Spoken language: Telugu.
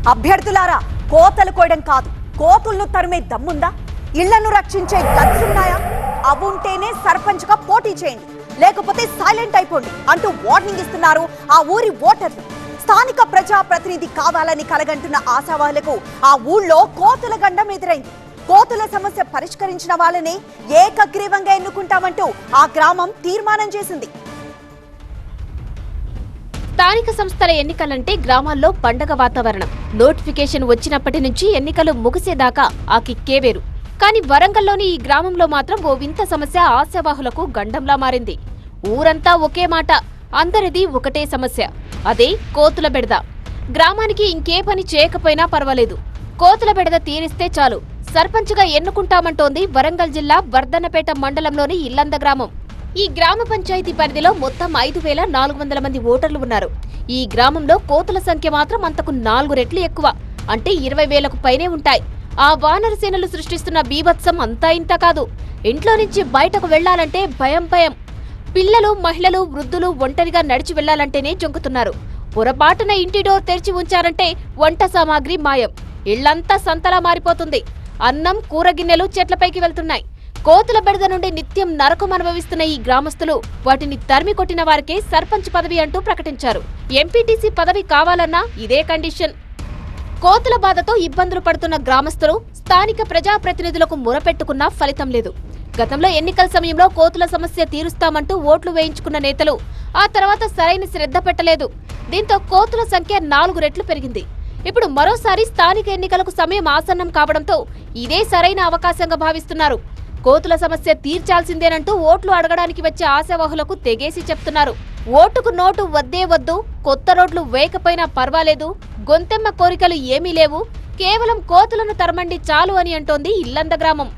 అభ్యర్థులారా, కోతలు కోయడం కాదు, కోతులను తరిమే దమ్ముందా? ఇళ్లను రక్షించే గట్స్ ఉన్నాయా? అవుంటేనే సర్పంచ్ గా పోటీ చేయండి, లేకపోతే సైలెంట్ అయిపోండి అంటూ వార్నింగ్ ఇస్తున్నారు ఆ ఊరి ఓటర్లు. స్థానిక ప్రజా ప్రతినిధి కావాలని కలగంటున్న ఆశావాహులకు ఆ ఊళ్ళో కోతుల గండం ఎదురైంది. కోతుల సమస్య పరిష్కరించిన వాళ్ళనే ఏకగ్రీవంగా ఎన్నుకుంటామంటూ ఆ గ్రామం తీర్మానం చేసింది. స్థానిక సంస్థల ఎన్నికలంటే గ్రామాల్లో పండగ వాతావరణం. నోటిఫికేషన్ వచ్చినప్పటి నుంచి ఎన్నికలు ముగిసేదాకా ఆ కిక్కే వేరు. కానీ వరంగల్లోని ఈ గ్రామంలో మాత్రం ఓ వింత సమస్య ఆశావాహులకు గండంలా మారింది. ఊరంతా ఒకే మాట, అందరిది ఒకటే సమస్య, అదే కోతుల బెడద. గ్రామానికి ఇంకే పని చేయకపోయినా పర్వాలేదు, కోతుల బెడద తీరిస్తే చాలు సర్పంచ్గా ఎన్నుకుంటామంటోంది వరంగల్ జిల్లా వర్ధన్నపేట మండలంలోని ఇల్లంద గ్రామం. ఈ గ్రామ పంచాయతీ పరిధిలో మొత్తం 5,400 మంది ఓటర్లు ఉన్నారు. ఈ గ్రామంలో కోతుల సంఖ్య మాత్రం అంతకు 4 రెట్లు ఎక్కువ, అంటే 20,000కు పైనే ఉంటాయి. ఆ వానరసేనలు సృష్టిస్తున్న బీభత్సం అంతా ఇంత కాదు. ఇంట్లో నుంచి బయటకు వెళ్లాలంటే భయం భయం. పిల్లలు, మహిళలు, వృద్ధులు ఒంటరిగా నడిచి వెళ్లాలంటేనే జంకుతున్నారు. పొరపాటున ఇంటి డోర్ తెరిచి ఉంచారంటే వంట సామాగ్రి మాయం. ఇళ్లంతా సంతలా మారిపోతుంది. అన్నం, కూర గిన్నెలు చెట్లపైకి వెళ్తున్నాయి. కోతుల బెడద నుండి నిత్యం నరకం అనుభవిస్తున్న ఈ గ్రామస్తులు వాటిని తరిమి కొట్టిన వారికే సర్పంచ్ పదవి అంటూ ప్రకటించారు. ఎంపీటీసీ పదవి కావాలన్నా ఇదే కండిషన్. కోతుల బాధతో ఇబ్బందులు పడుతున్న గ్రామస్తులు స్థానిక ప్రజాప్రతినిధులకు మొరపెట్టుకున్నా ఫలితం లేదు. గతంలో ఎన్నికల సమయంలో కోతుల సమస్య తీరుస్తామంటూ ఓట్లు వేయించుకున్న నేతలు ఆ తర్వాత సరైన శ్రద్ధ పెట్టలేదు. దీంతో కోతుల సంఖ్య 4 రెట్లు పెరిగింది. ఇప్పుడు మరోసారి స్థానిక ఎన్నికలకు సమయం ఆసన్నం కావడంతో ఇదే సరైన అవకాశంగా భావిస్తున్నారు. కోతుల సమస్య తీర్చాల్సిందేనంటూ ఓట్లు అడగడానికి వచ్చే ఆశావాహులకు తెగేసి చెప్తున్నారు. ఓటుకు నోటు వద్దే వద్దు, కొత్త రోడ్లు వేయకపోయినా పర్వాలేదు, గొంతెమ్మ కోరికలు ఏమీ లేవు, కేవలం కోతులను తరమండి చాలు అని అంటోంది ఇల్లంద గ్రామం.